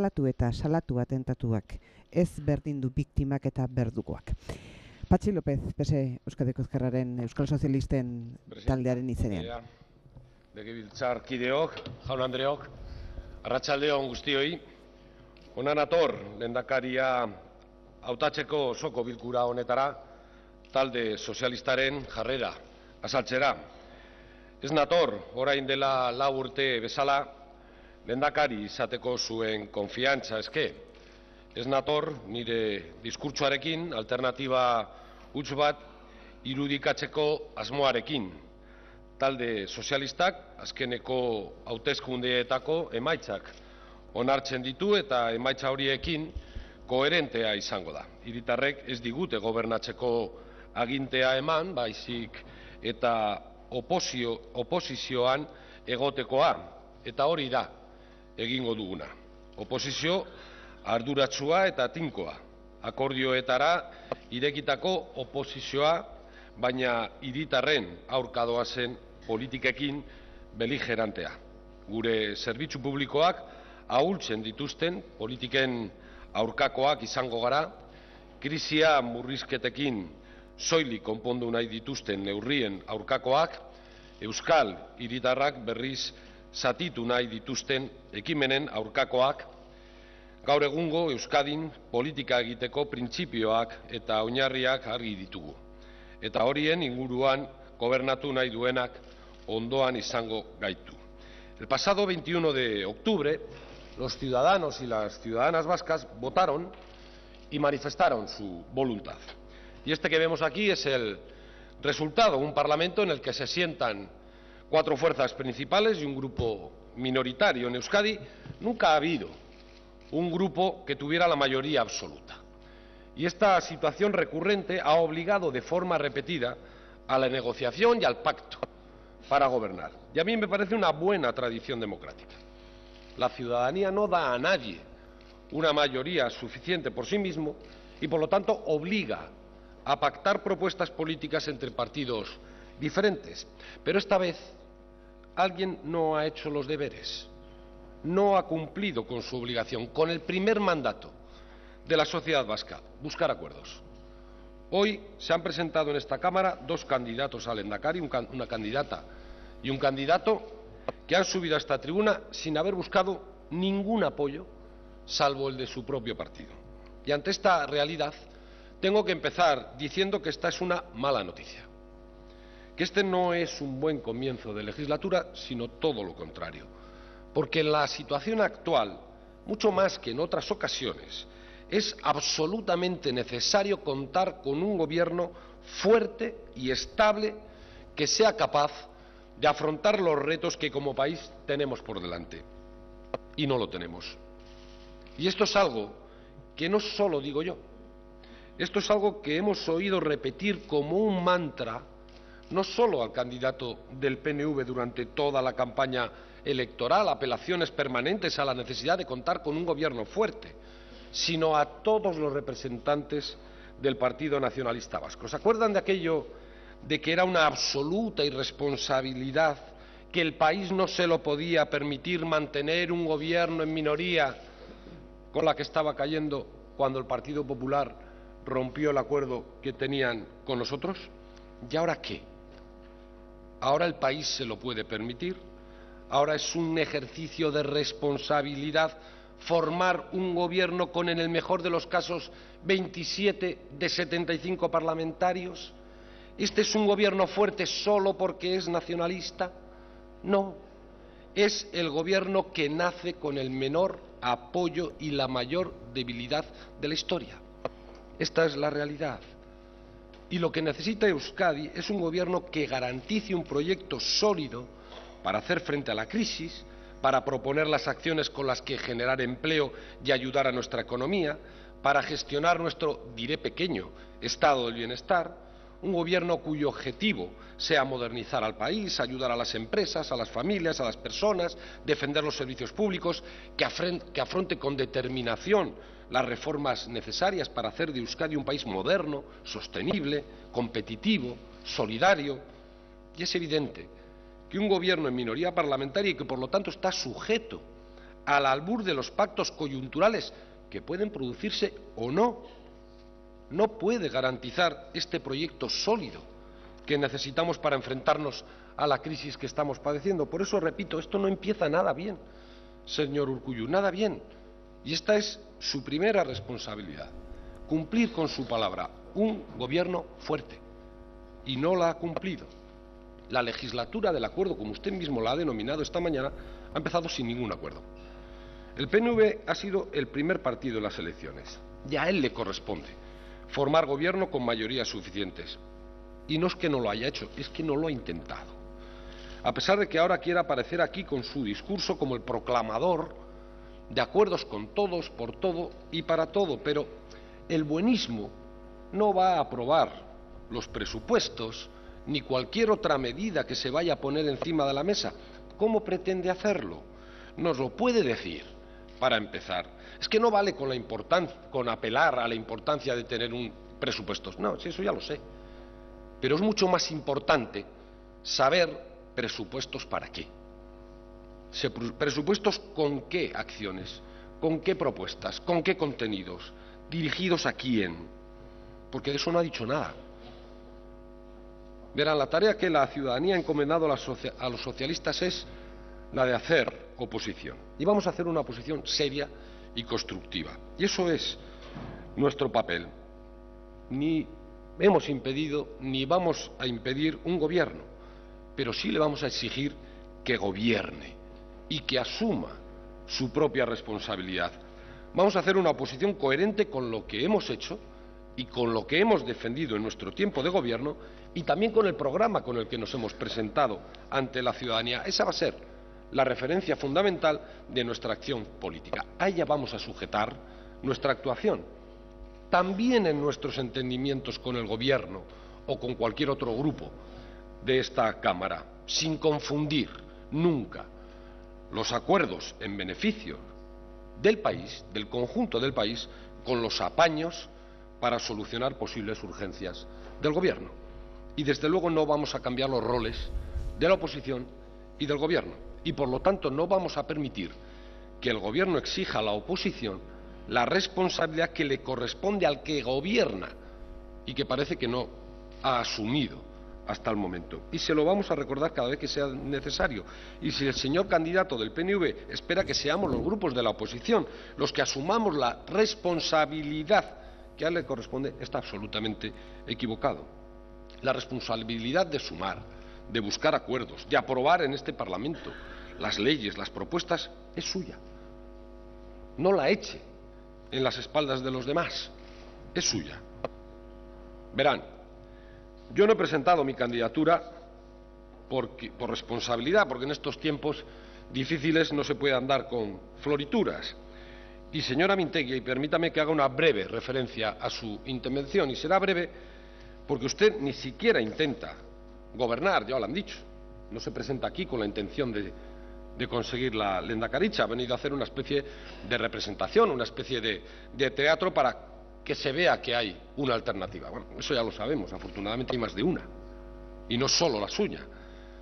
islatu eta salatu atentatuak, ez berdindu biktimak eta berdugoak. Patxi López, PSE Euskadiko Ezkerraren Euskal Sozialisten taldearen izenean. Legebiltzarkideok, jaun andreok, arratsaldeon guztioi, hona nator lehendakaria hautatzeko osoko bilkura honetara talde sozialistaren jarrera azaltzera. Ez nator, orain dela 4 urte bezala, lehendakari izateko zuen konfiantza eske. Ez nator, nire diskurtsoarekin, alternatiba huts bat irudikatzeko asmoarekin. Talde sozialistak azkeneko hauteskundeetako emaitzak onartzen ditu eta emaitza horiekin koherentea izango da. Hiritarrek ez digute gobernatzeko agintea eman, baizik eta oposizioan egotekoa, eta hori da egingo duguna. Oposizio arduratsua eta tinkoa, akordioetara irekitako oposizioa, baina hiritarren aurka doazen politikekin beligerantea. Gure zerbitzu publikoak ahultzen dituzten politiken aurkakoak izango gara, krisia murrizketekin soilik konpondu nahi dituzten neurrien aurkakoak, euskal hiritarrak berriz zatitu nahi dituzten ekimenen aurkakoak, gaur egungo Euskadin politika egiteko printzipioak eta oinarriak argi ditugu. Eta horien inguruan gobernatu nahi duenak ondoan izango gaitu. El pasado 21 de octubre, los ciudadanos y las ciudadanas vascas votaron y manifestaron su voluntad. Y este que vemos aquí es el resultado, un parlamento en el que se sientan 4 fuerzas principales y un grupo minoritario. En Euskadi nunca ha habido un grupo que tuviera la mayoría absoluta. Y esta situación recurrente ha obligado de forma repetida a la negociación y al pacto para gobernar. Y a mí me parece una buena tradición democrática. La ciudadanía no da a nadie una mayoría suficiente por sí mismo y, por lo tanto, obliga a pactar propuestas políticas entre partidos diferentes. Pero esta vez alguien no ha hecho los deberes, no ha cumplido con su obligación, con el primer mandato de la sociedad vasca, buscar acuerdos. Hoy se han presentado en esta Cámara 2 candidatos al Lehendakari, una candidata y un candidato, que han subido a esta tribuna sin haber buscado ningún apoyo, salvo el de su propio partido. Y ante esta realidad, tengo que empezar diciendo que esta es una mala noticia, que este no es un buen comienzo de legislatura, sino todo lo contrario, porque en la situación actual, mucho más que en otras ocasiones, es absolutamente necesario contar con un gobierno fuerte y estable que sea capaz de afrontar los retos que como país tenemos por delante. Y no lo tenemos. Y esto es algo que no solo digo yo. Esto es algo que hemos oído repetir como un mantra, no solo al candidato del PNV durante toda la campaña electoral, apelaciones permanentes a la necesidad de contar con un gobierno fuerte, sino a todos los representantes del Partido Nacionalista Vasco. ¿Se acuerdan de aquello de que era una absoluta irresponsabilidad, que el país no se lo podía permitir mantener un gobierno en minoría con la que estaba cayendo cuando el Partido Popular rompió el acuerdo que tenían con nosotros? ¿Y ahora qué? Ahora el país se lo puede permitir. Ahora es un ejercicio de responsabilidad formar un gobierno con, en el mejor de los casos, 27 de 75 parlamentarios. ¿Este es un gobierno fuerte solo porque es nacionalista? No, es el gobierno que nace con el menor apoyo y la mayor debilidad de la historia. Esta es la realidad. Y lo que necesita Euskadi es un gobierno que garantice un proyecto sólido para hacer frente a la crisis, para proponer las acciones con las que generar empleo y ayudar a nuestra economía, para gestionar nuestro, diré pequeño, estado del bienestar, un gobierno cuyo objetivo sea modernizar al país, ayudar a las empresas, a las familias, a las personas, defender los servicios públicos, que afronte con determinación las reformas necesarias para hacer de Euskadi un país moderno, sostenible, competitivo, solidario. Y es evidente que un gobierno en minoría parlamentaria y que por lo tanto está sujeto al albur de los pactos coyunturales que pueden producirse o no. No puede garantizar este proyecto sólido que necesitamos para enfrentarnos a la crisis que estamos padeciendo. Por eso, repito, esto no empieza nada bien, señor Urkullu, nada bien. Y esta es su primera responsabilidad, cumplir con su palabra, un gobierno fuerte. Y no la ha cumplido. La legislatura del acuerdo, como usted mismo la ha denominado esta mañana, ha empezado sin ningún acuerdo. El PNV ha sido el primer partido en las elecciones y a él le corresponde formar gobierno con mayorías suficientes. Y no es que no lo haya hecho, es que no lo ha intentado. A pesar de que ahora quiera aparecer aquí con su discurso como el proclamador de acuerdos con todos, por todo y para todo, pero el buenismo no va a aprobar los presupuestos ni cualquier otra medida que se vaya a poner encima de la mesa. ¿Cómo pretende hacerlo? ¿Nos lo puede decir? Para empezar, es que no vale con apelar a la importancia de tener un presupuesto. No, sí, eso ya lo sé. Pero es mucho más importante saber presupuestos para qué. Presupuestos con qué acciones, con qué propuestas, con qué contenidos, dirigidos a quién. Porque de eso no ha dicho nada. Verán, la tarea que la ciudadanía ha encomendado a los socialistas es la de hacer oposición. Y vamos a hacer una oposición seria y constructiva. Y eso es nuestro papel. Ni hemos impedido ni vamos a impedir un gobierno, pero sí le vamos a exigir que gobierne y que asuma su propia responsabilidad. Vamos a hacer una oposición coherente con lo que hemos hecho y con lo que hemos defendido en nuestro tiempo de gobierno y también con el programa con el que nos hemos presentado ante la ciudadanía. Esa va a ser la referencia fundamental de nuestra acción política. A ella vamos a sujetar nuestra actuación, también en nuestros entendimientos con el Gobierno o con cualquier otro grupo de esta Cámara, sin confundir nunca los acuerdos en beneficio del país, del conjunto del país, con los apaños para solucionar posibles urgencias del Gobierno. Y desde luego no vamos a cambiar los roles de la oposición y del Gobierno. Y por lo tanto no vamos a permitir que el Gobierno exija a la oposición la responsabilidad que le corresponde al que gobierna y que parece que no ha asumido hasta el momento. Y se lo vamos a recordar cada vez que sea necesario. Y si el señor candidato del PNV espera que seamos los grupos de la oposición los que asumamos la responsabilidad que a él le corresponde, está absolutamente equivocado. La responsabilidad de sumar, de buscar acuerdos, de aprobar en este Parlamento las leyes, las propuestas, es suya. No la eche en las espaldas de los demás, es suya. Verán, yo no he presentado mi candidatura por responsabilidad, porque en estos tiempos difíciles no se puede andar con florituras. Y señora Mintegi, permítame que haga una breve referencia a su intervención, y será breve porque usted ni siquiera intenta gobernar, ya lo han dicho. No se presenta aquí con la intención de conseguir la lehendakaritza, ha venido a hacer una especie de representación, una especie de teatro para que se vea que hay una alternativa. Bueno, eso ya lo sabemos, afortunadamente hay más de una, y no solo la suya.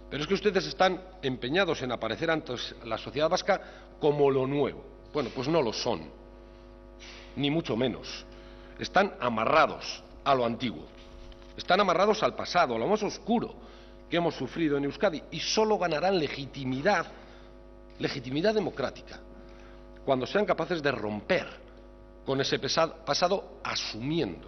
Pero es que ustedes están empeñados en aparecer ante la sociedad vasca como lo nuevo. Bueno, pues no lo son, ni mucho menos. Están amarrados a lo antiguo, están amarrados al pasado, a lo más oscuro que hemos sufrido en Euskadi, y solo ganarán legitimidad democrática, cuando sean capaces de romper con ese pasado asumiendo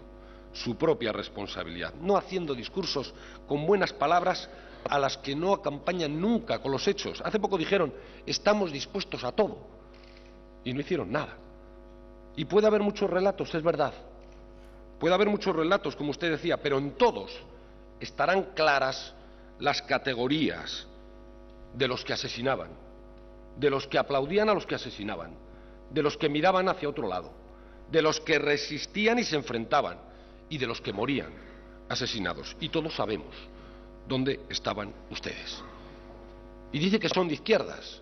su propia responsabilidad, no haciendo discursos con buenas palabras a las que no acompañan nunca con los hechos. Hace poco dijeron, estamos dispuestos a todo, y no hicieron nada. Y puede haber muchos relatos, es verdad, puede haber muchos relatos, como usted decía, pero en todos estarán claras las categorías de los que asesinaban, de los que aplaudían a los que asesinaban, de los que miraban hacia otro lado, de los que resistían y se enfrentaban, y de los que morían asesinados. Y todos sabemos dónde estaban ustedes. Y dice que son de izquierdas.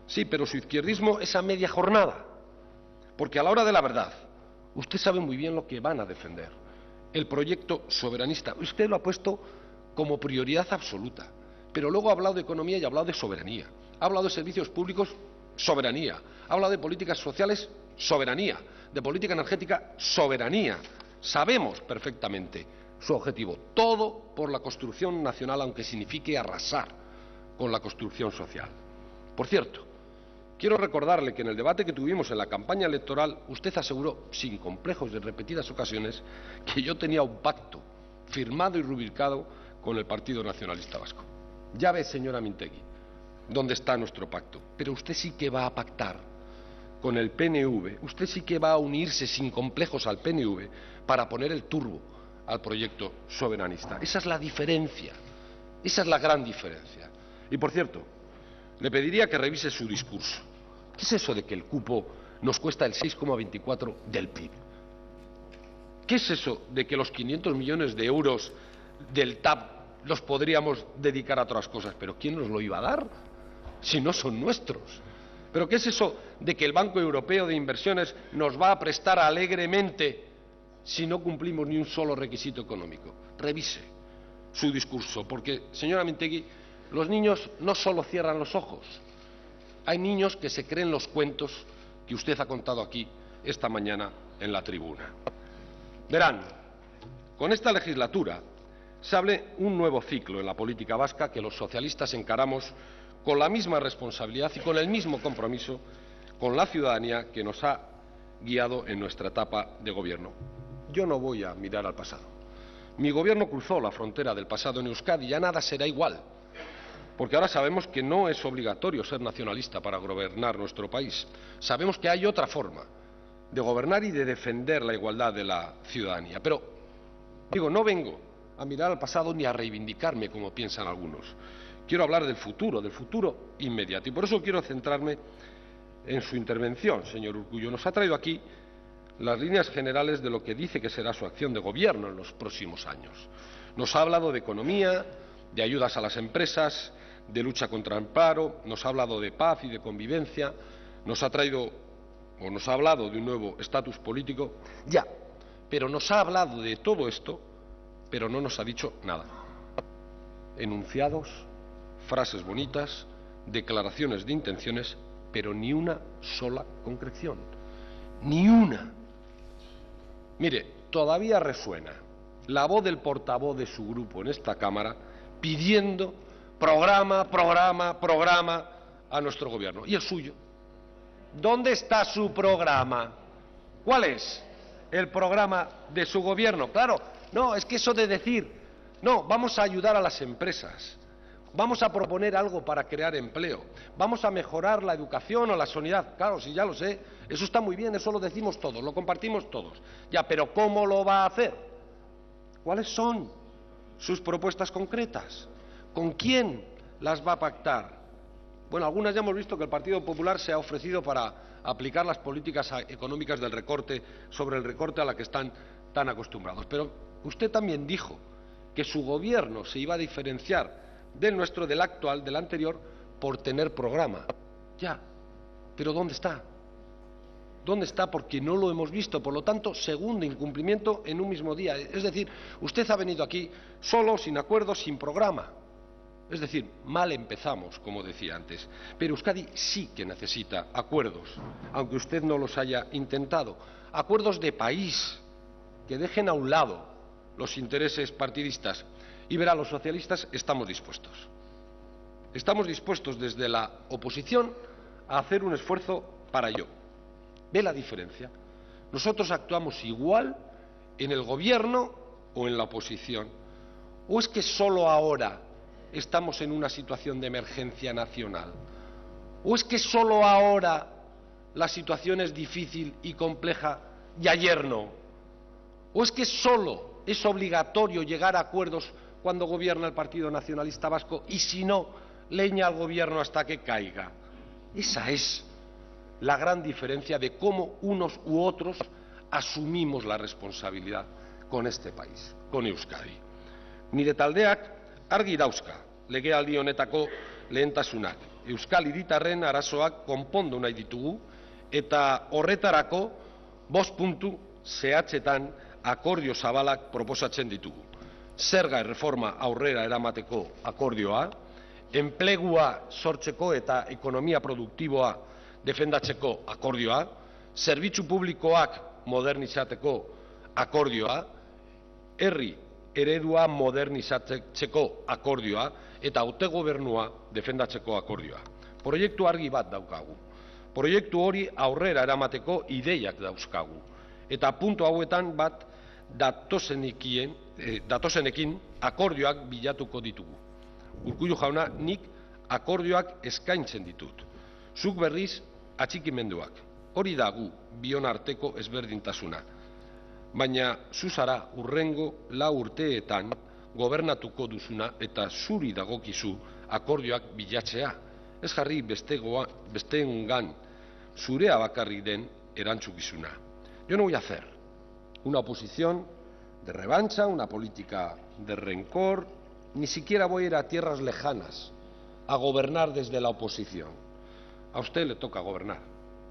Sí, pero su izquierdismo es a media jornada, porque a la hora de la verdad, usted sabe muy bien lo que van a defender. El proyecto soberanista, usted lo ha puesto como prioridad absoluta, pero luego ha hablado de economía y ha hablado de soberanía, ha hablado de servicios públicos soberanía. Habla de políticas sociales, soberanía. De política energética, soberanía. Sabemos perfectamente su objetivo. Todo por la construcción nacional, aunque signifique arrasar con la construcción social. Por cierto, quiero recordarle que en el debate que tuvimos en la campaña electoral, usted aseguró, sin complejos en repetidas ocasiones, que yo tenía un pacto firmado y rubricado con el Partido Nacionalista Vasco. Ya ve, señora Mintegi, dónde está nuestro pacto. Pero usted sí que va a pactar con el PNV, usted sí que va a unirse sin complejos al PNV para poner el turbo al proyecto soberanista. Esa es la diferencia, esa es la gran diferencia. Y por cierto, le pediría que revise su discurso. ¿Qué es eso de que el cupo nos cuesta el 6,24 del PIB? ¿Qué es eso de que los 500 millones de euros del TAP los podríamos dedicar a otras cosas? ¿Pero quién nos lo iba a dar si no son nuestros? ¿Pero qué es eso de que el Banco Europeo de Inversiones nos va a prestar alegremente si no cumplimos ni un solo requisito económico? Revise su discurso, porque, señora Mintegi, los niños no solo cierran los ojos. Hay niños que se creen los cuentos que usted ha contado aquí esta mañana en la tribuna. Verán, con esta legislatura se abre un nuevo ciclo en la política vasca que los socialistas encaramos con la misma responsabilidad y con el mismo compromiso con la ciudadanía que nos ha guiado en nuestra etapa de gobierno. Yo no voy a mirar al pasado. Mi gobierno cruzó la frontera del pasado en Euskadi y ya nada será igual, porque ahora sabemos que no es obligatorio ser nacionalista para gobernar nuestro país. Sabemos que hay otra forma de gobernar y de defender la igualdad de la ciudadanía. Pero, digo, no vengo a mirar al pasado ni a reivindicarme como piensan algunos. Quiero hablar del futuro inmediato. Y por eso quiero centrarme en su intervención, señor Urkullu. Nos ha traído aquí las líneas generales de lo que dice que será su acción de gobierno en los próximos años. Nos ha hablado de economía, de ayudas a las empresas, de lucha contra el paro, nos ha hablado de paz y de convivencia, nos ha hablado de un nuevo estatus político. Ya, pero nos ha hablado de todo esto, pero no nos ha dicho nada. Enunciados, frases bonitas, declaraciones de intenciones, pero ni una sola concreción. Ni una. Mire, todavía resuena la voz del portavoz de su grupo en esta Cámara pidiendo programa a nuestro gobierno. ¿Y el suyo? ¿Dónde está su programa? ¿Cuál es el programa de su gobierno? Claro, no, es que eso de decir, no, vamos a ayudar a las empresas, vamos a proponer algo para crear empleo, vamos a mejorar la educación o la sanidad. Claro, sí, ya lo sé, eso está muy bien, eso lo decimos todos, lo compartimos todos. Ya, pero ¿cómo lo va a hacer? ¿Cuáles son sus propuestas concretas? ¿Con quién las va a pactar? Bueno, algunas ya hemos visto que el Partido Popular se ha ofrecido para aplicar las políticas económicas del recorte sobre el recorte a la que están tan acostumbrados. Pero usted también dijo que su gobierno se iba a diferenciar del nuestro, del actual, del anterior, por tener programa. Ya, pero ¿dónde está? ¿Dónde está? Porque no lo hemos visto. Por lo tanto, segundo incumplimiento en un mismo día. Es decir, usted ha venido aquí solo, sin acuerdo, sin programa. Es decir, mal empezamos, como decía antes. Pero Euskadi sí que necesita acuerdos, aunque usted no los haya intentado. Acuerdos de país, que dejen a un lado los intereses partidistas. Y verá, los socialistas estamos dispuestos. Estamos dispuestos desde la oposición a hacer un esfuerzo para ello. ¿Ve la diferencia? Nosotros actuamos igual en el gobierno o en la oposición. ¿O es que solo ahora estamos en una situación de emergencia nacional? ¿O es que solo ahora la situación es difícil y compleja y ayer no? ¿O es que solo es obligatorio llegar a acuerdos cuando gobierna el Partido Nacionalista Vasco y si no, leña al gobierno hasta que caiga? Esa es la gran diferencia de cómo unos u otros asumimos la responsabilidad con este país, con Euskadi. Nire taldeak argi dauzka legealdi honetako lehentasunak. Euskal hiritarren arazoak konpondu nahi ditugu eta horretarako 5 puntu zehatzetan akordio zabalak proposatzen ditugu. Zerga erreforma aurrera eramateko akordioa, enplegua sortzeko eta ekonomia produktiboa defendatzeko akordioa, zerbitzu publikoak modernizateko akordioa, herri eredua modernizatzeko akordioa eta autogobernua defendatzeko akordioa. Proiektu argi bat daukagu. Proiektu hori aurrera eramateko ideiak dauzkagu. Eta puntu hauetan bat datozenekin akordioak bilatuko ditugu. Urkullu jauna, nik akordioak eskaintzen ditut. Zuk berriz atxikimenduak. Hori da gu bion arteko ezberdintasuna. Baina zu zara hurrengo 4 urteetan gobernatuko duzuna eta zuri dagokizu akordioak bilatzea. Ez jarri besteengan zurea bakarrik den erantzukizuna. Yo no voy a hacer una oposición de revancha, una política de rencor, ni siquiera voy a ir a tierras lejanas a gobernar desde la oposición. A usted le toca gobernar,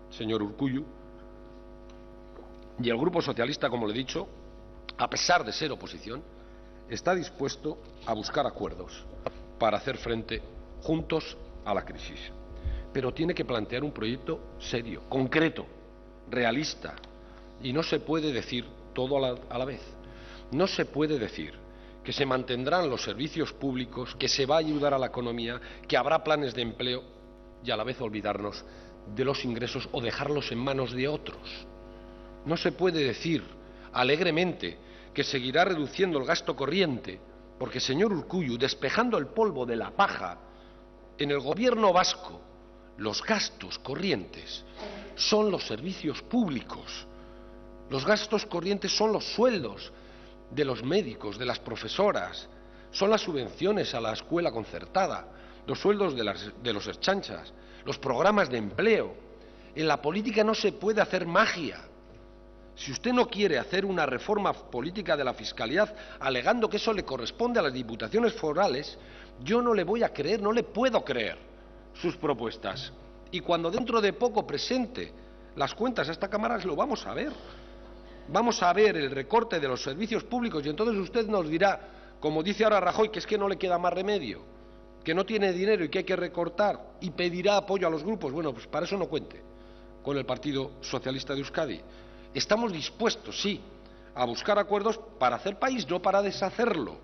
señor Urkullu, y el Grupo Socialista, como le he dicho, a pesar de ser oposición, está dispuesto a buscar acuerdos para hacer frente juntos a la crisis. Pero tiene que plantear un proyecto serio, concreto, realista, y no se puede decir todo a la vez. No se puede decir que se mantendrán los servicios públicos, que se va a ayudar a la economía, que habrá planes de empleo y a la vez olvidarnos de los ingresos o dejarlos en manos de otros. No se puede decir alegremente que seguirá reduciendo el gasto corriente, porque, señor Urkullu, despejando el polvo de la paja, en el gobierno vasco los gastos corrientes son los servicios públicos. Los gastos corrientes son los sueldos de los médicos, de las profesoras, son las subvenciones a la escuela concertada, los sueldos de los ertzaintzas, los programas de empleo. En la política no se puede hacer magia. Si usted no quiere hacer una reforma política de la fiscalidad alegando que eso le corresponde a las diputaciones forales, yo no le voy a creer, no le puedo creer sus propuestas. Y cuando dentro de poco presente las cuentas a esta Cámara, lo vamos a ver. Vamos a ver el recorte de los servicios públicos y entonces usted nos dirá, como dice ahora Rajoy, que es que no le queda más remedio, que no tiene dinero y que hay que recortar, y pedirá apoyo a los grupos. Bueno, pues para eso no cuente con el Partido Socialista de Euskadi. Estamos dispuestos, sí, a buscar acuerdos para hacer país, no para deshacerlo.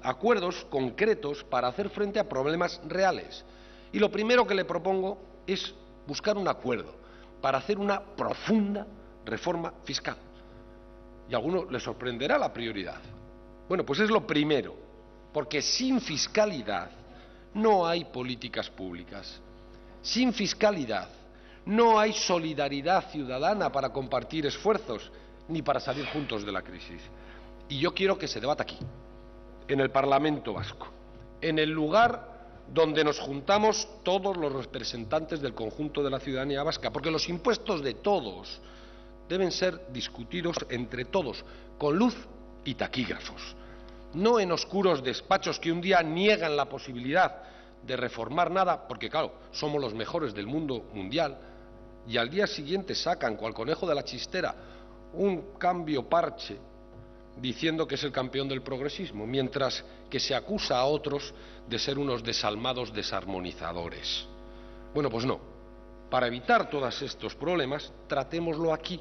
Acuerdos concretos para hacer frente a problemas reales. Y lo primero que le propongo es buscar un acuerdo para hacer una profunda reforma fiscal. Y a algunos les sorprenderá la prioridad. Bueno, pues es lo primero, porque sin fiscalidad no hay políticas públicas. Sin fiscalidad no hay solidaridad ciudadana para compartir esfuerzos ni para salir juntos de la crisis. Y yo quiero que se debata aquí, en el Parlamento Vasco, en el lugar donde nos juntamos todos los representantes del conjunto de la ciudadanía vasca, porque los impuestos de todos deben ser discutidos entre todos, con luz y taquígrafos, no en oscuros despachos que un día niegan la posibilidad de reformar nada, porque claro, somos los mejores del mundo mundial, y al día siguiente sacan, cual conejo de la chistera, un cambio parche diciendo que es el campeón del progresismo, mientras que se acusa a otros de ser unos desalmados desarmonizadores. Bueno, pues no. Para evitar todos estos problemas, tratémoslo aquí.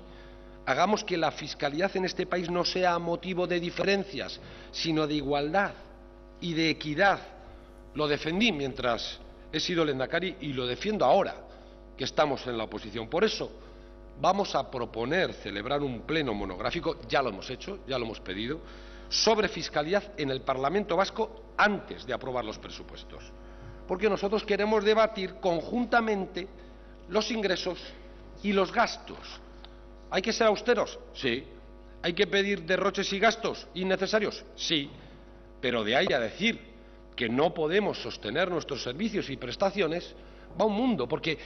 Hagamos que la fiscalidad en este país no sea motivo de diferencias, sino de igualdad y de equidad. Lo defendí mientras he sido lehendakari y lo defiendo ahora que estamos en la oposición. Por eso vamos a proponer celebrar un pleno monográfico, ya lo hemos hecho, ya lo hemos pedido, sobre fiscalidad en el Parlamento Vasco antes de aprobar los presupuestos. Porque nosotros queremos debatir conjuntamente los ingresos y los gastos. ¿Hay que ser austeros? Sí. ¿Hay que pedir derroches y gastos innecesarios? Sí. Pero de ahí a decir que no podemos sostener nuestros servicios y prestaciones, va un mundo, porque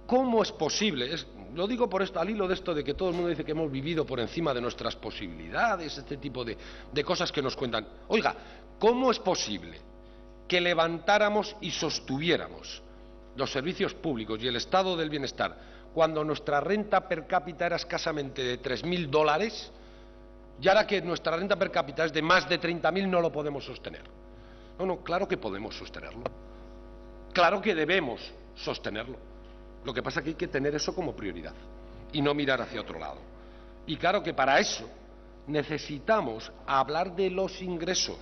¿cómo es posible? Lo digo por esto, al hilo de esto de que todo el mundo dice que hemos vivido por encima de nuestras posibilidades, este tipo de cosas que nos cuentan. Oiga, ¿cómo es posible que levantáramos y sostuviéramos los servicios públicos y el estado del bienestar cuando nuestra renta per cápita era escasamente de $3.000 y ahora que nuestra renta per cápita es de más de 30.000 no lo podemos sostener? No, claro que podemos sostenerlo. Claro que debemos sostenerlo. Lo que pasa es que hay que tener eso como prioridad y no mirar hacia otro lado. Y claro que para eso necesitamos hablar de los ingresos,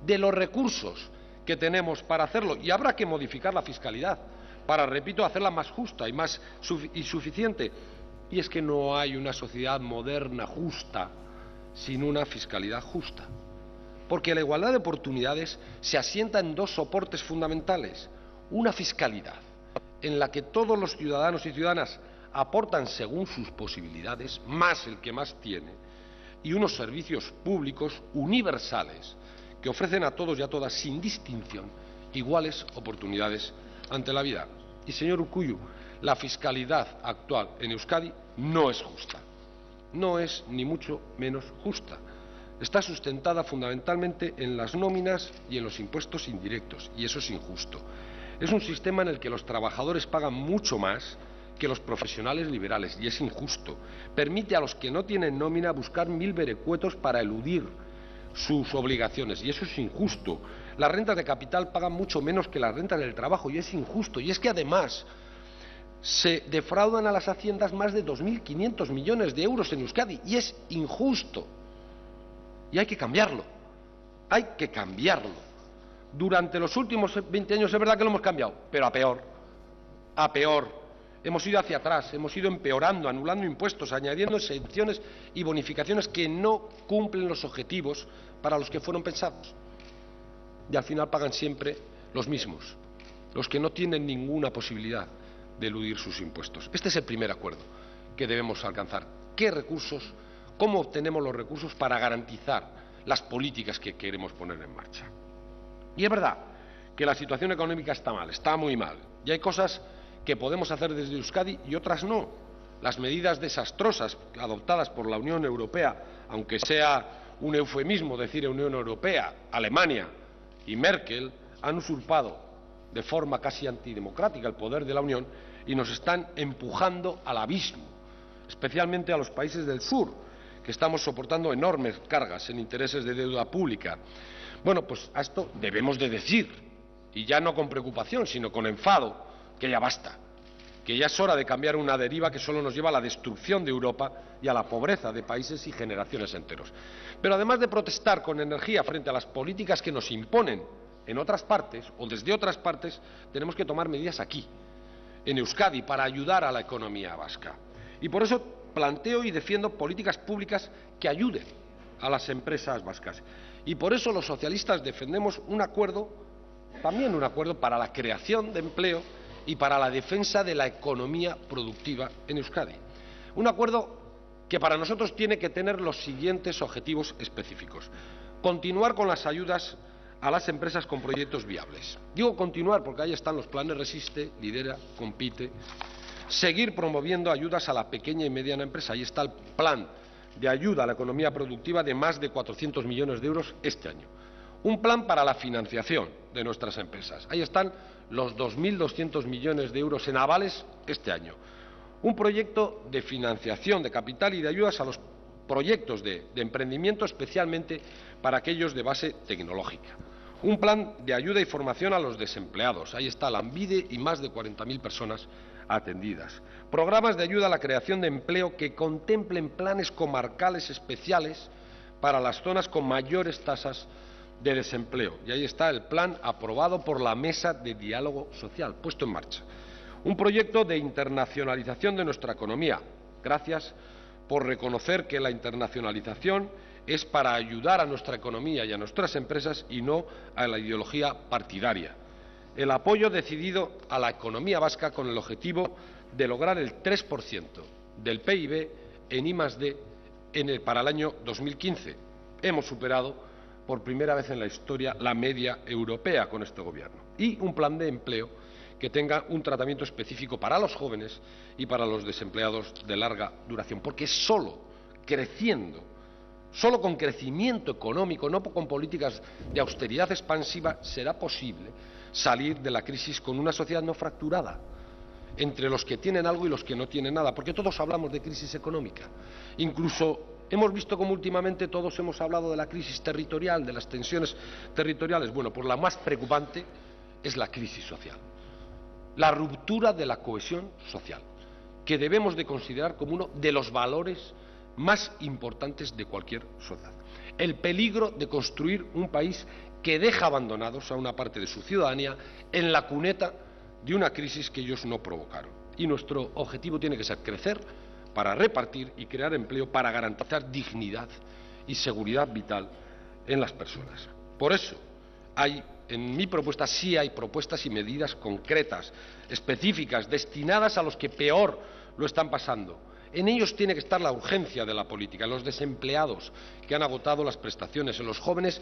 de los recursos que tenemos para hacerlo, y habrá que modificar la fiscalidad para, repito, hacerla más justa y más suficiente. Y es que no hay una sociedad moderna justa sin una fiscalidad justa, porque la igualdad de oportunidades se asienta en dos soportes fundamentales: una fiscalidad en la que todos los ciudadanos y ciudadanas aportan según sus posibilidades, más el que más tiene, y unos servicios públicos universales que ofrecen a todos y a todas, sin distinción, iguales oportunidades ante la vida. Y, señor Urkullu, la fiscalidad actual en Euskadi no es justa, no es ni mucho menos justa. Está sustentada fundamentalmente en las nóminas y en los impuestos indirectos, y eso es injusto. Es un sistema en el que los trabajadores pagan mucho más que los profesionales liberales, y es injusto. Permite a los que no tienen nómina buscar 1000 vericuetos para eludir sus obligaciones, y eso es injusto. Las rentas de capital pagan mucho menos que las rentas del trabajo, y es injusto. Y es que además se defraudan a las haciendas más de 2.500 millones de euros en Euskadi, y es injusto. Y hay que cambiarlo, hay que cambiarlo. Durante los últimos 20 años es verdad que lo hemos cambiado, pero a peor, a peor. Hemos ido hacia atrás, hemos ido empeorando, anulando impuestos, añadiendo exenciones y bonificaciones que no cumplen los objetivos para los que fueron pensados. Y al final pagan siempre los mismos, los que no tienen ninguna posibilidad de eludir sus impuestos. Este es el primer acuerdo que debemos alcanzar. ¿Qué recursos, cómo obtenemos los recursos para garantizar las políticas que queremos poner en marcha? Y es verdad que la situación económica está mal, está muy mal, y hay cosas que podemos hacer desde Euskadi y otras no. Las medidas desastrosas adoptadas por la Unión Europea, aunque sea un eufemismo decir Unión Europea, Alemania y Merkel, han usurpado de forma casi antidemocrática el poder de la Unión y nos están empujando al abismo, especialmente a los países del sur, que estamos soportando enormes cargas en intereses de deuda pública. Bueno, pues a esto debemos de decir, y ya no con preocupación, sino con enfado, que ya basta, que ya es hora de cambiar una deriva que solo nos lleva a la destrucción de Europa y a la pobreza de países y generaciones enteros. Pero además de protestar con energía frente a las políticas que nos imponen en otras partes o desde otras partes, tenemos que tomar medidas aquí, en Euskadi, para ayudar a la economía vasca. Y por eso planteo y defiendo políticas públicas que ayuden a las empresas vascas. Y por eso los socialistas defendemos un acuerdo, también un acuerdo para la creación de empleo y para la defensa de la economía productiva en Euskadi. Un acuerdo que para nosotros tiene que tener los siguientes objetivos específicos. Continuar con las ayudas a las empresas con proyectos viables. Digo continuar porque ahí están los planes Resiste, Lidera, Compite. Seguir promoviendo ayudas a la pequeña y mediana empresa. Ahí está el plan de ayuda a la economía productiva de más de 400 millones de euros este año. Un plan para la financiación de nuestras empresas. Ahí están los 2.200 millones de euros en avales este año. Un proyecto de financiación de capital y de ayudas a los proyectos de emprendimiento, especialmente para aquellos de base tecnológica. Un plan de ayuda y formación a los desempleados. Ahí está Lanbide y más de 40.000 personas atendidas. Programas de ayuda a la creación de empleo que contemplen planes comarcales especiales para las zonas con mayores tasas de desempleo. Y ahí está el plan aprobado por la Mesa de Diálogo Social, puesto en marcha. Un proyecto de internacionalización de nuestra economía. Gracias por reconocer que la internacionalización es para ayudar a nuestra economía y a nuestras empresas y no a la ideología partidaria. El apoyo decidido a la economía vasca con el objetivo de lograr el 3% del PIB en I+D para el año 2015. Hemos superado por primera vez en la historia la media europea con este Gobierno. Y un plan de empleo que tenga un tratamiento específico para los jóvenes y para los desempleados de larga duración. Porque solo creciendo, solo con crecimiento económico, no con políticas de austeridad expansiva, será posible salir de la crisis con una sociedad no fracturada entre los que tienen algo y los que no tienen nada, porque todos hablamos de crisis económica. Incluso hemos visto como últimamente todos hemos hablado de la crisis territorial, de las tensiones territoriales. Bueno, pues la más preocupante es la crisis social. la ruptura de la cohesión social, que debemos de considerar como uno de los valores más importantes de cualquier sociedad. El peligro de construir un país que deja abandonados a una parte de su ciudadanía en la cuneta de una crisis que ellos no provocaron. Y nuestro objetivo tiene que ser crecer para repartir y crear empleo para garantizar dignidad y seguridad vital en las personas. Por eso, en mi propuesta sí hay propuestas y medidas concretas, específicas, destinadas a los que peor lo están pasando. En ellos tiene que estar la urgencia de la política, en los desempleados que han agotado las prestaciones, en los jóvenes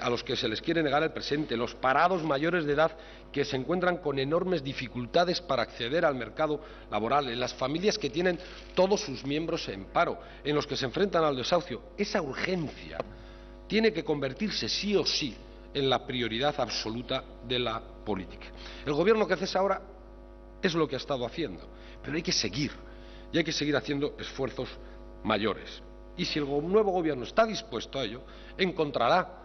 a los que se les quiere negar el presente, los parados mayores de edad que se encuentran con enormes dificultades para acceder al mercado laboral, en las familias que tienen todos sus miembros en paro, en los que se enfrentan al desahucio. Esa urgencia tiene que convertirse sí o sí en la prioridad absoluta de la política. El gobierno que hace ahora es lo que ha estado haciendo, pero hay que seguir, y hay que seguir haciendo esfuerzos mayores. Y si el nuevo gobierno está dispuesto a ello, encontrará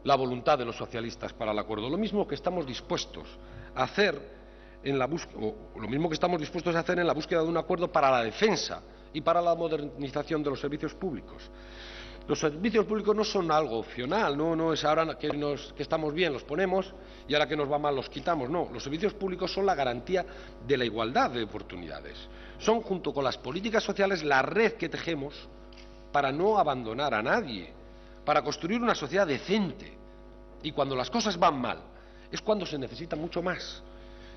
la voluntad de los socialistas para el acuerdo. Lo mismo que estamos dispuestos a hacer en la búsqueda de un acuerdo para la defensa y para la modernización de los servicios públicos. Los servicios públicos no son algo opcional, no es ahora que estamos bien los ponemos y ahora que nos va mal los quitamos, no. Los servicios públicos son la garantía de la igualdad de oportunidades. Son, junto con las políticas sociales, la red que tejemos para no abandonar a nadie, para construir una sociedad decente. Y cuando las cosas van mal, es cuando se necesita mucho más.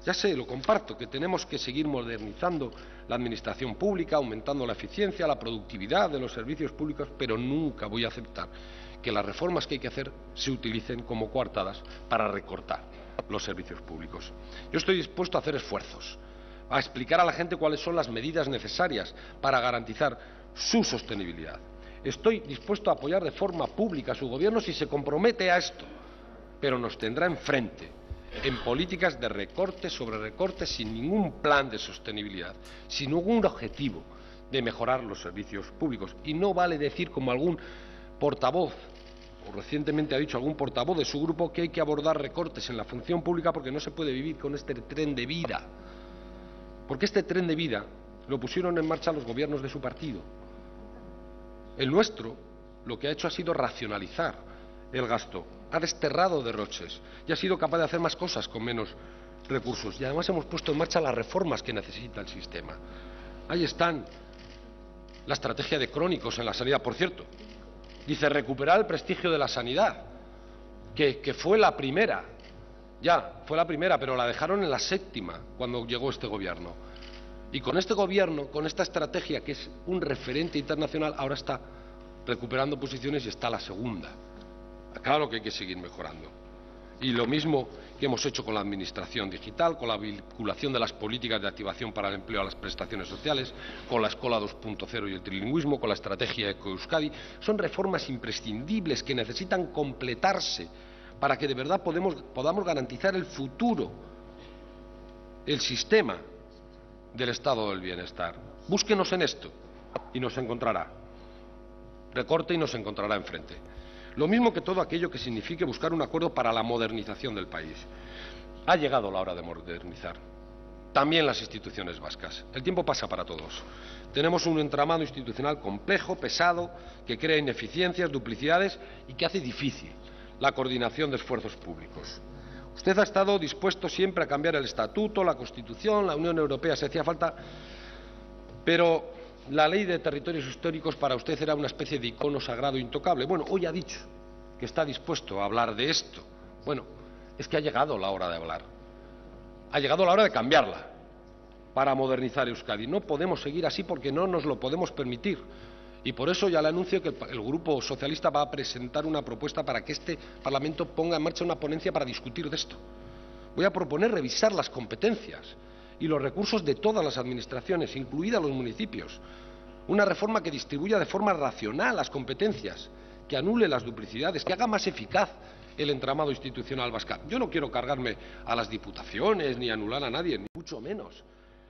Ya sé, lo comparto, que tenemos que seguir modernizando la administración pública, aumentando la eficiencia, la productividad de los servicios públicos, pero nunca voy a aceptar que las reformas que hay que hacer se utilicen como coartadas para recortar los servicios públicos. Yo estoy dispuesto a hacer esfuerzos, a explicar a la gente cuáles son las medidas necesarias para garantizar su sostenibilidad. Estoy dispuesto a apoyar de forma pública a su gobierno si se compromete a esto, pero nos tendrá enfrente en políticas de recorte sobre recorte sin ningún plan de sostenibilidad, sin ningún objetivo de mejorar los servicios públicos. Y no vale decir, como algún portavoz, o recientemente ha dicho algún portavoz de su grupo, que hay que abordar recortes en la función pública porque no se puede vivir con este tren de vida. Porque este tren de vida lo pusieron en marcha los gobiernos de su partido. El nuestro lo que ha hecho ha sido racionalizar el gasto, ha desterrado derroches y ha sido capaz de hacer más cosas con menos recursos. Y además hemos puesto en marcha las reformas que necesita el sistema. Ahí están la estrategia de crónicos en la sanidad. Por cierto, dice recuperar el prestigio de la sanidad, que fue la primera, pero la dejaron en la séptima cuando llegó este gobierno. Y con este gobierno, con esta estrategia que es un referente internacional, ahora está recuperando posiciones y está la segunda. Claro que hay que seguir mejorando. Y lo mismo que hemos hecho con la administración digital, con la vinculación de las políticas de activación para el empleo a las prestaciones sociales, con la Escuela 2.0 y el trilingüismo, con la estrategia Eco-Euskadi, son reformas imprescindibles que necesitan completarse para que de verdad podamos garantizar el futuro, el sistema del estado del bienestar. Búsquenos en esto y nos encontrará. Recorte y nos encontrará enfrente. Lo mismo que todo aquello que signifique buscar un acuerdo para la modernización del país. Ha llegado la hora de modernizar. También las instituciones vascas. El tiempo pasa para todos. Tenemos un entramado institucional complejo, pesado, que crea ineficiencias, duplicidades y que hace difícil la coordinación de esfuerzos públicos. Usted ha estado dispuesto siempre a cambiar el Estatuto, la Constitución, la Unión Europea si hacía falta, pero la Ley de Territorios Históricos para usted era una especie de icono sagrado intocable. Bueno, hoy ha dicho que está dispuesto a hablar de esto. Bueno, es que ha llegado la hora de hablar. Ha llegado la hora de cambiarla para modernizar Euskadi. No podemos seguir así porque no nos lo podemos permitir. Y por eso ya le anuncio que el Grupo Socialista va a presentar una propuesta para que este Parlamento ponga en marcha una ponencia para discutir de esto. Voy a proponer revisar las competencias y los recursos de todas las administraciones, incluidas los municipios. Una reforma que distribuya de forma racional las competencias, que anule las duplicidades, que haga más eficaz el entramado institucional vasco. Yo no quiero cargarme a las diputaciones ni anular a nadie, ni mucho menos,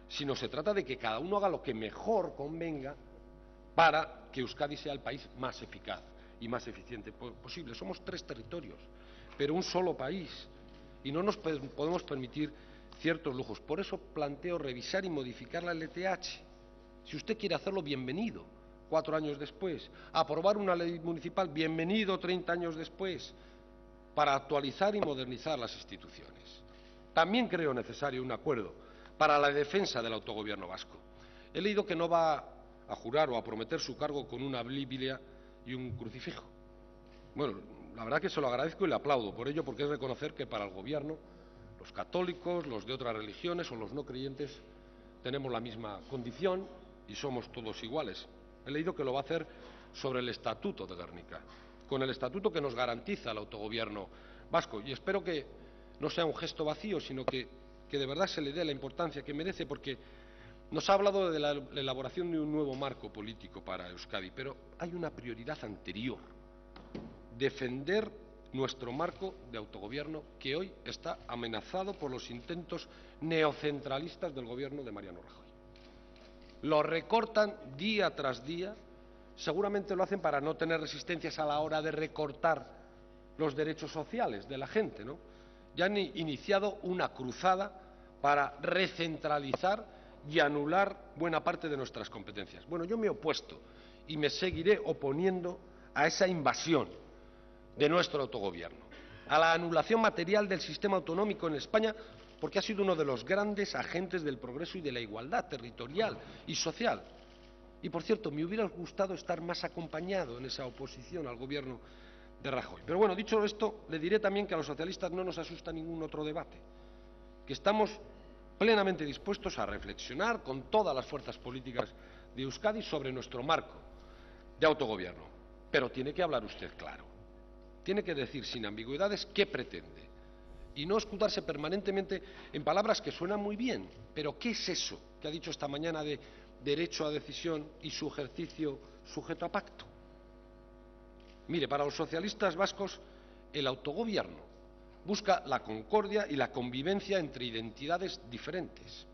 sino se trata de que cada uno haga lo que mejor convenga para que Euskadi sea el país más eficaz y más eficiente posible. Somos 3 territorios, pero un solo país, y no nos podemos permitir ciertos lujos. Por eso planteo revisar y modificar la LTH. Si usted quiere hacerlo, bienvenido, 4 años después. Aprobar una ley municipal, bienvenido, 30 años después, para actualizar y modernizar las instituciones. También creo necesario un acuerdo para la defensa del autogobierno vasco. He leído que no va a jurar o a prometer su cargo con una Biblia y un crucifijo. Bueno, la verdad que se lo agradezco y le aplaudo por ello, porque es reconocer que para el Gobierno los católicos, los de otras religiones o los no creyentes tenemos la misma condición y somos todos iguales. He leído que lo va a hacer sobre el Estatuto de Gernika, con el Estatuto que nos garantiza el autogobierno vasco. Y espero que no sea un gesto vacío, sino que de verdad se le dé la importancia que merece, porque nos ha hablado de la elaboración de un nuevo marco político para Euskadi, pero hay una prioridad anterior: defender nuestro marco de autogobierno, que hoy está amenazado por los intentos neocentralistas del Gobierno de Mariano Rajoy. Lo recortan día tras día, seguramente lo hacen para no tener resistencias a la hora de recortar los derechos sociales de la gente, ¿no? Ya han iniciado una cruzada para recentralizar y anular buena parte de nuestras competencias. Bueno, yo me he opuesto y me seguiré oponiendo a esa invasión de nuestro autogobierno, a la anulación material del sistema autonómico en España, porque ha sido uno de los grandes agentes del progreso y de la igualdad territorial y social. Y, por cierto, me hubiera gustado estar más acompañado en esa oposición al Gobierno de Rajoy. Pero bueno, dicho esto, le diré también que a los socialistas no nos asusta ningún otro debate, que estamos plenamente dispuestos a reflexionar con todas las fuerzas políticas de Euskadi sobre nuestro marco de autogobierno. Pero tiene que hablar usted claro, tiene que decir sin ambigüedades qué pretende y no escudarse permanentemente en palabras que suenan muy bien. Pero ¿qué es eso que ha dicho esta mañana de derecho a decisión y su ejercicio sujeto a pacto? Mire, para los socialistas vascos el autogobierno busca la concordia y la convivencia entre identidades diferentes,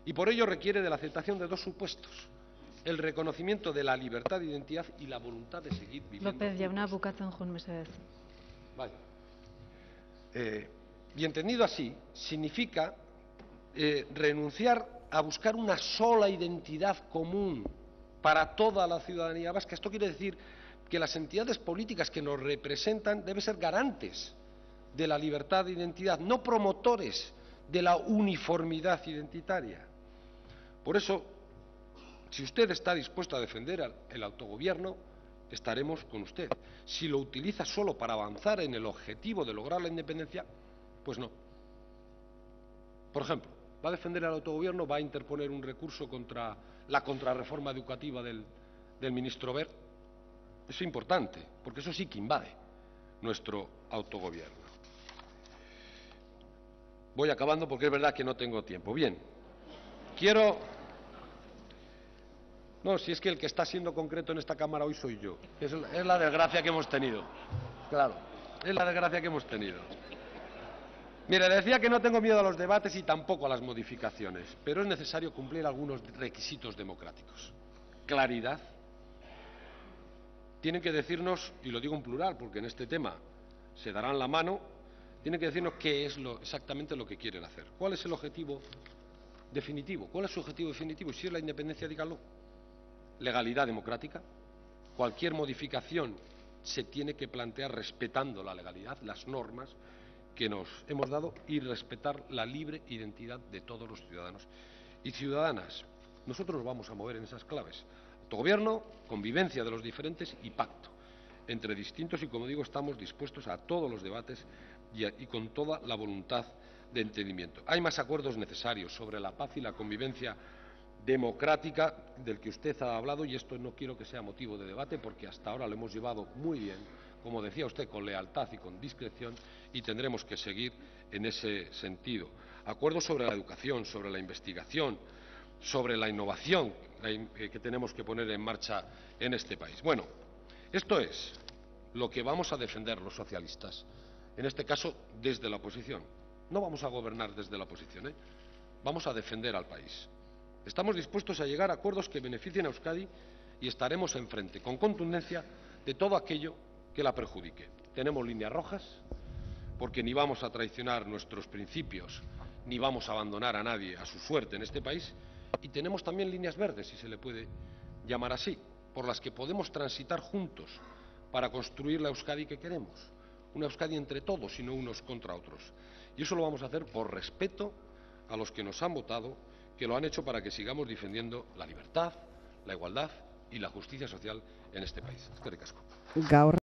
y por ello requiere de la aceptación de dos supuestos: el reconocimiento de la libertad de identidad y la voluntad de seguir viviendo. López jauna, bukatzen joan mesedez. Vale. Y entendido así, significa renunciar a buscar una sola identidad común para toda la ciudadanía vasca. Esto quiere decir que las entidades políticas que nos representan deben ser garantes de la libertad de identidad, no promotores de la uniformidad identitaria. Por eso, si usted está dispuesto a defender el autogobierno, estaremos con usted. Si lo utiliza solo para avanzar en el objetivo de lograr la independencia, pues no. Por ejemplo, ¿va a defender el autogobierno? ¿Va a interponer un recurso contra la contrarreforma educativa del ministro Wert? Eso es importante, porque eso sí que invade nuestro autogobierno. Voy acabando porque es verdad que no tengo tiempo. Bien, no, si es que el que está siendo concreto en esta Cámara hoy soy yo. Es la desgracia que hemos tenido. Claro, es la desgracia que hemos tenido. Mire, decía que no tengo miedo a los debates y tampoco a las modificaciones, pero es necesario cumplir algunos requisitos democráticos. Claridad. Tienen que decirnos, y lo digo en plural porque en este tema se darán la mano, tienen que decirnos qué es exactamente lo que quieren hacer. ¿Cuál es el objetivo definitivo? ¿Cuál es su objetivo definitivo? Y si es la independencia, díganlo. Legalidad democrática. Cualquier modificación se tiene que plantear respetando la legalidad, las normas que nos hemos dado, y respetar la libre identidad de todos los ciudadanos y ciudadanas. Nosotros nos vamos a mover en esas claves: autogobierno, convivencia de los diferentes y pacto entre distintos, y como digo, estamos dispuestos a todos los debates y con toda la voluntad de entendimiento. Hay más acuerdos necesarios sobre la paz y la convivencia democrática del que usted ha hablado, y esto no quiero que sea motivo de debate porque hasta ahora lo hemos llevado muy bien, como decía usted, con lealtad y con discreción, y tendremos que seguir en ese sentido. Acuerdos sobre la educación, sobre la investigación, sobre la innovación que tenemos que poner en marcha en este país. Bueno, esto es lo que vamos a defender los socialistas, en este caso desde la oposición. No vamos a gobernar desde la oposición, vamos a defender al país. Estamos dispuestos a llegar a acuerdos que beneficien a Euskadi y estaremos enfrente, con contundencia, de todo aquello que la perjudique. Tenemos líneas rojas, porque ni vamos a traicionar nuestros principios ni vamos a abandonar a nadie a su suerte en este país, y tenemos también líneas verdes, si se le puede llamar así, por las que podemos transitar juntos para construir la Euskadi que queremos, una Euskadi entre todos y no unos contra otros. Y eso lo vamos a hacer por respeto a los que nos han votado, que lo han hecho para que sigamos defendiendo la libertad, la igualdad y la justicia social en este país. Eskerrik asko. Gaur